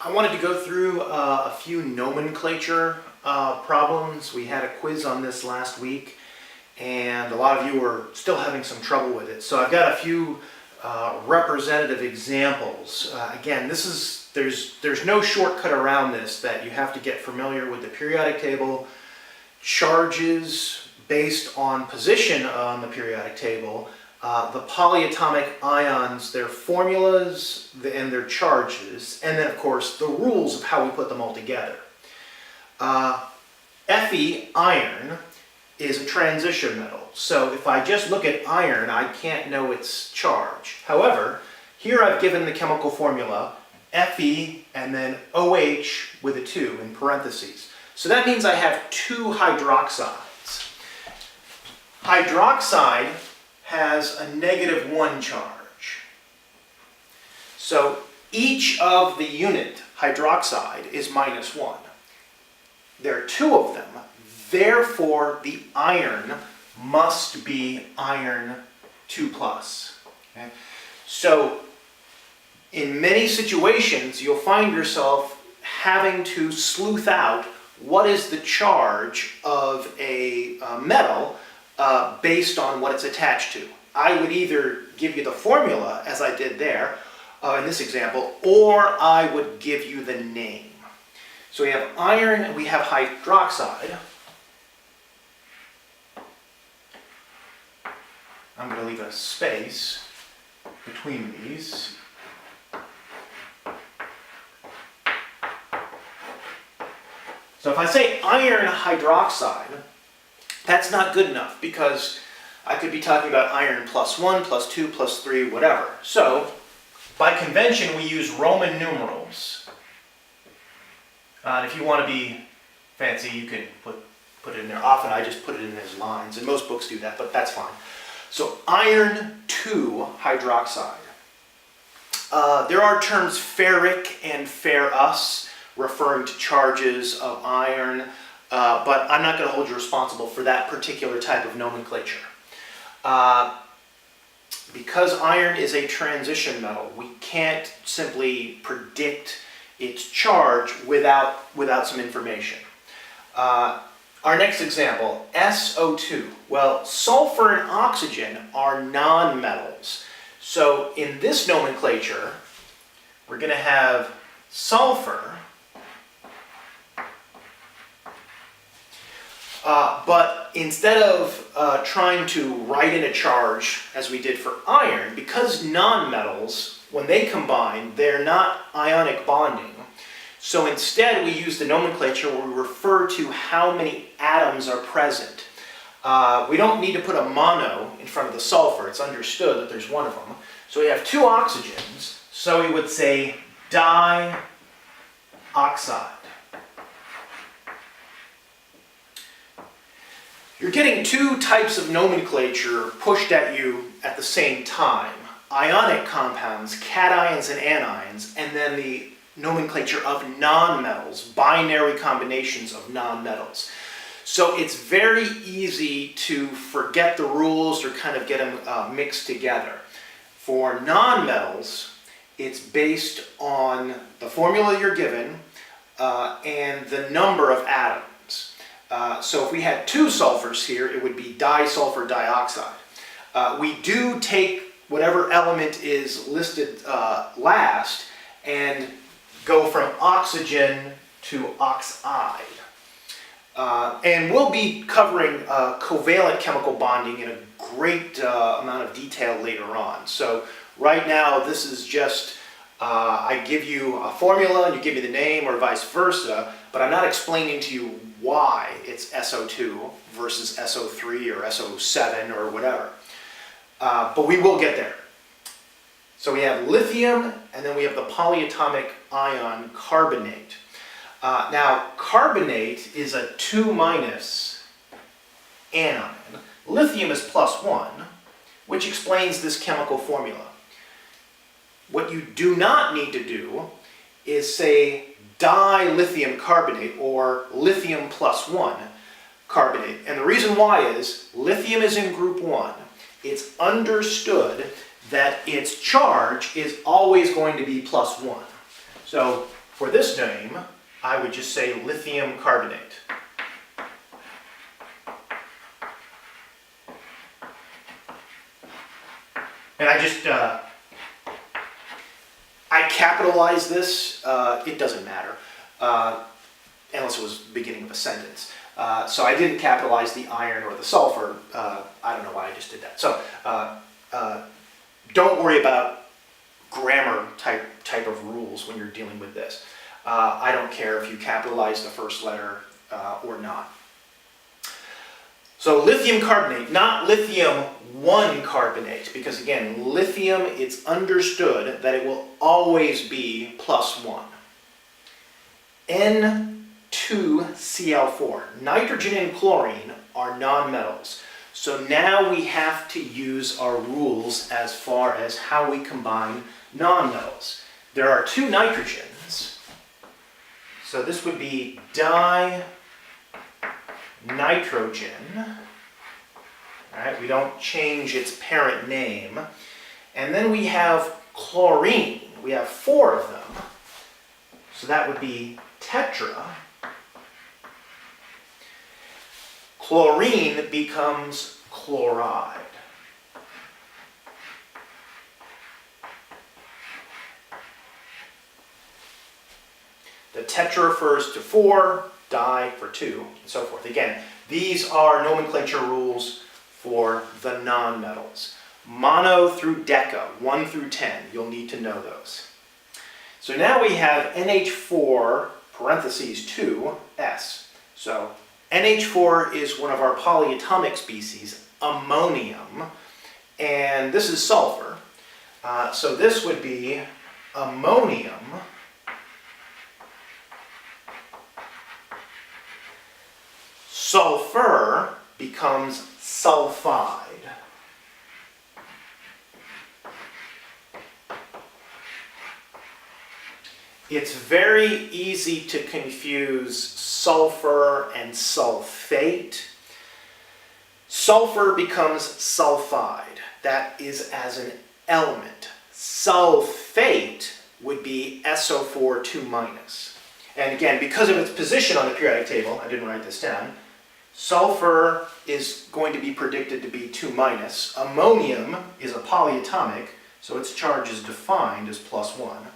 I wanted to go through a few nomenclature problems. We had a quiz on this last week, and a lot of you were still having some trouble with it. So I've got a few representative examples. Again, there's no shortcut around this, that you have to get familiar with the periodic table, charges based on position on the periodic table, the polyatomic ions, their formulas and their charges, and then of course the rules of how we put them all together. Fe, iron, is a transition metal. So if I just look at iron, I can't know its charge. However, here I've given the chemical formula Fe and then OH with a 2 in parentheses. So that means I have two hydroxides. Hydroxide has a -1 charge. So each of the unit hydroxide is -1. There are two of them, therefore the iron must be iron 2+. Okay? So in many situations you'll find yourself having to sleuth out what is the charge of a metal based on what it's attached to. I would either give you the formula, as I did there in this example, or I would give you the name. So we have iron and we have hydroxide. I'm going to leave a space between these. So if I say iron hydroxide, that's not good enough, because I could be talking about iron +1, +2, +3, whatever. So by convention we use Roman numerals. And if you want to be fancy, you can put it in there. Often I just put it in as lines, and most books do that, but that's fine. So iron 2 hydroxide. There are terms ferric and ferrous, referring to charges of iron, but I'm not going to hold you responsible for that particular type of nomenclature. Because iron is a transition metal, we can't simply predict its charge without some information. Our next example, SO2. Well, sulfur and oxygen are nonmetals. So in this nomenclature, we're going to have sulfur, but instead of trying to write in a charge as we did for iron, because nonmetals, when they combine, they're not ionic bonding. So instead we use the nomenclature where we refer to how many atoms are present. We don't need to put a mono in front of the sulfur. It's understood that there's one of them. So we have two oxygens, so we would say dioxide. You're getting two types of nomenclature pushed at you at the same time. Ionic compounds, cations and anions, and then the nomenclature of nonmetals, binary combinations of nonmetals. So it's very easy to forget the rules or kind of get them mixed together. For nonmetals, it's based on the formula you're given and the number of atoms. So if we had two sulfurs here, it would be disulfur dioxide. We do take whatever element is listed last and go from oxygen to oxide. And we'll be covering covalent chemical bonding in a great amount of detail later on. So right now this is just, I give you a formula and you give me the name, or vice versa, but I'm not explaining to you why it's SO2 versus SO3 or SO7 or whatever. But we will get there. So we have lithium, and then we have the polyatomic ion carbonate. Now, carbonate is a 2- anion. Lithium is +1, which explains this chemical formula. What you do not need to do is say dilithium carbonate or lithium +1 carbonate. And the reason why is lithium is in group 1. It's understood that its charge is always going to be +1. So For this name, I would just say lithium carbonate. And I capitalize this, it doesn't matter, unless it was the beginning of a sentence. So I didn't capitalize the iron or the sulfur. I don't know why I just did that. So don't worry about grammar type of rules when you're dealing with this. I don't care if you capitalize the first letter or not. So lithium carbonate, not lithium-1 carbonate, because again, lithium, it's understood that it will always be +1. N2Cl4. Nitrogen and chlorine are nonmetals. So now we have to use our rules as far as how we combine nonmetals. There are two nitrogens. So this would be dinitrogen. All right, we don't change its parent name. And then we have chlorine. We have 4 of them. So that would be tetra. Chlorine becomes chloride. The tetra refers to 4, di for 2, and so forth. Again, these are nomenclature rules for the nonmetals. Mono through deca, 1 through 10, you'll need to know those. So now we have NH4, parentheses 2S. So NH4 is one of our polyatomic species, ammonium, and this is sulfur. So this would be ammonium sulfur becomes sulfide. It's very easy to confuse sulfur and sulfate. Sulfur becomes sulfide. That is as an element. Sulfate would be SO4 2-. And again, because of its position on the periodic table, I didn't write this down, sulfur is going to be predicted to be 2-. Ammonium is a polyatomic, so its charge is defined as +1.